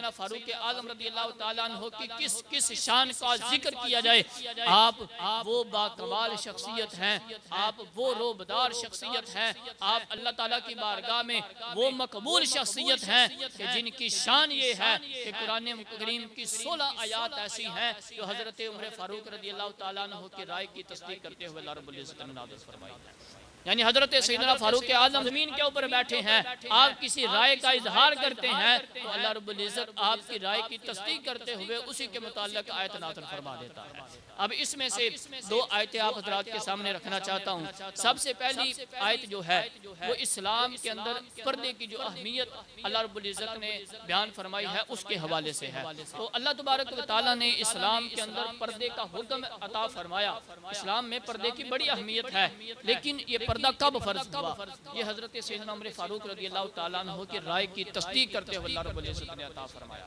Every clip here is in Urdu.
سیدنا فاروق اعظم رضی اللہ تعالیٰ عنہ کی کس کس شان کا ذکر کیا جائے۔ آپ وہ باکمال شخصیت ہیں، آپ وہ روبدار شخصیت ہیں، آپ اللہ تعالیٰ کی بارگاہ میں وہ مقبول شخصیت ہیں کہ جن کی شان یہ ہے کہ قرآن کریم کی 16 آیات ایسی ہیں جو حضرت عمر فاروق رضی اللہ تعالیٰ عنہ کی رائے کی تصدیق کرتے ہوئے اللہ رب العزت نے نازل فرمائی ہے۔ یعنی حضرت سیدنا فاروق اعظم زمین کے اوپر بیٹھے ہیں، آپ کسی رائے کا اظہار کرتے ہیں تو اللہ رب العزت آپ کی رائے کی تصدیق کرتے ہوئے اسی کے متعلق آیت نازل فرما دیتا ہے۔ اب اس میں سے 2 آیتیں آپ حضرات کے سامنے رکھنا چاہتا ہوں۔ سب سے پہلی آیت جو ہے وہ اسلام کے اندر پردے کی جو اہمیت اللہ رب العزت نے بیان فرمائی ہے اس کے حوالے سے ہے۔ تو اللہ تبارک و تعالیٰ نے اسلام کے اندر پردے کا حکم عطا فرمایا۔ اسلام میں پردے کی بڑی اہمیت ہے، لیکن یہ پردہ کب فرض ہوا؟ یہ حضرت سیدنا عمر فاروق رضی اللہ تعالیٰ عنہ کی رائے کی تصدیق کرتے ہوئے اللہ رب العزت نے عطا فرمایا۔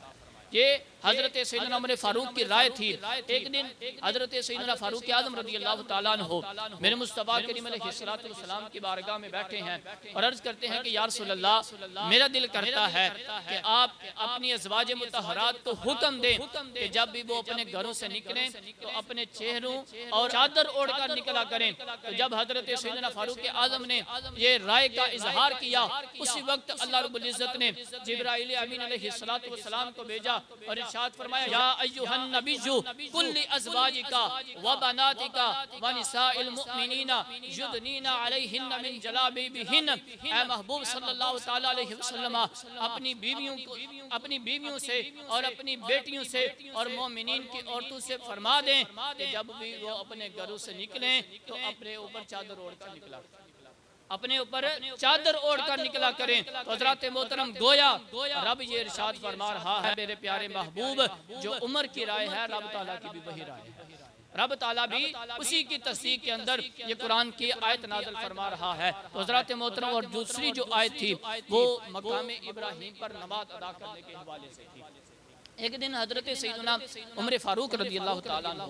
یہ حضرت سیدنا عمر فاروق کی رائے تھی۔ ایک دن حضرت سیدنا فاروق اعظم رضی اللہ تعالیٰ عنہ میرے مصطفیٰ کریم علیہ السلام کی بارگاہ میں بیٹھے ہیں اور عرض کرتے ہیں کہ یا رسول اللہ، میرا دل کرتا ہے کہ آپ اپنی ازواج مطہرات کو حکم دیں کہ جب بھی وہ اپنے گھروں سے نکلیں تو اپنے چہروں اور چادر اوڑھ کر نکلا کریں۔ تو جب حضرت سیدنا فاروق اعظم نے یہ رائے کا اظہار کیا، اسی وقت اللہ رب العزت نے جبرائیل امین علیہ السلام کو بھیجا اور ارشاد فرمایا یا ایھا النبی قل لازواجک وبناتک ونساء المؤمنین یدنین علیہن من جلابیبہن، اے محبوب صلی اللہ تعالی علیہ وسلم اپنی بیویوں سے اور اپنی بیٹیوں سے اور مومنین کی عورتوں سے فرما دیں کہ جب بھی وہ اپنے گھروں سے نکلیں تو اپنے اوپر چادر اوڑھ کر نکلا کریں۔ تو حضرات محترم گویا رب یہ ارشاد فرما رہا ہے میرے پیارے محبوب، جو عمر کی رائے ہے رب تعالیٰ کی بھی وہی رائے ہے۔ رب تعالیٰ بھی اسی کی تصدیق کے اندر یہ قرآن کی آیت نازل فرما رہا ہے۔ تو حضرات محترم اور دوسری جو آیت تھی وہ مقام ابراہیم پر نماز ادا کرنے کے حوالے سے تھی۔ ایک دن حضرت سیدنا عمر فاروق رضی اللہ تعالیٰ عنہ،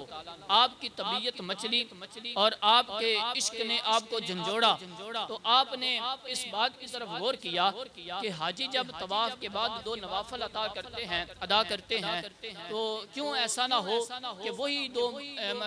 آپ کی طبیعت مچلی اور آپ کے عشق نے آپ کو جھنجھوڑا، تو آپ نے اس بات کی طرف غور کیا کہ حاجی جب طواف کے بعد 2 نوافل ادا کرتے ہیں تو کیوں ایسا نہ ہو کہ وہی 2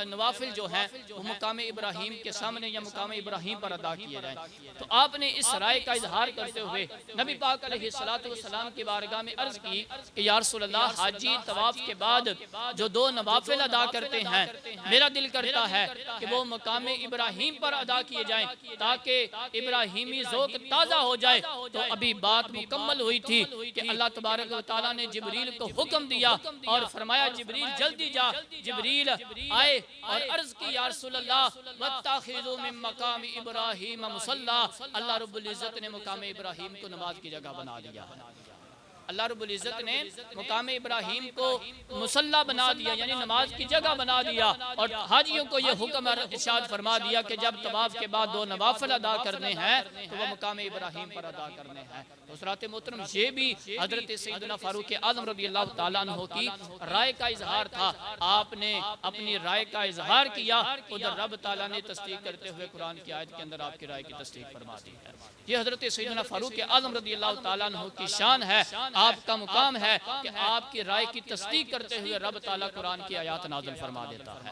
نوافل جو ہیں وہ مقام ابراہیم کے سامنے یا مقام ابراہیم پر ادا کیے جائیں۔ تو آپ نے اس رائے کا اظہار کرتے ہوئے نبی پاک علیہ السلام کی بارگاہ میں عرض کی کہ یا رسول اللہ، حاجی طواف کے بعد جو 2 نوافل ادا کرتے ہیں میرا دل کرتا ہے کہ وہ مقام ابراہیم پر ادا کیے جائیں تاکہ ابراہیمی ذوق تازہ ہو جائے۔ تو ابھی بات مکمل ہوئی تھی کہ اللہ تبارک و تعالیٰ نے جبریل کو حکم دیا اور فرمایا جبریل جلدی جا۔ جبریل آئے اور عرض کی یا رسول اللہ واتخذوا من مقام ابراہیم مصلی، اللہ رب العزت نے مقام ابراہیم کو نماز کی جگہ بنا دیا ہے۔ اللہ رب العزت نے مقام ابراہیم کو مصلی بنا دیا، یعنی نماز کی جگہ بنا دیا، اور حاجیوں کو یہ حکم ارشاد فرما دیا کہ جب طواف کے بعد 2 نوافل ادا کرنے ہیں تو وہ مقام ابراہیم پر ادا کرنے ہیں۔ حضرات محترم یہ بھی حضرت سیدنا فاروق اعظم رضی اللہ تعالیٰ عنہ کی رائے کا اظہار تھا۔ آپ نے اپنی رائے کا اظہار کیا، ادھر رب تعالیٰ نے تصدیق کرتے ہوئے قرآن کی آیت کے اندر آپ کی رائے کی تصدیق فرما دی ہے۔ یہ حضرت سیدنا فاروق اعظم رضی اللہ تعالیٰ عنہ کی شان ہے، آپ کا مقام ہے کہ آپ کی رائے کی تصدیق کرتے ہوئے رب تعالیٰ قرآن کی آیات نازل فرما دیتا ہے۔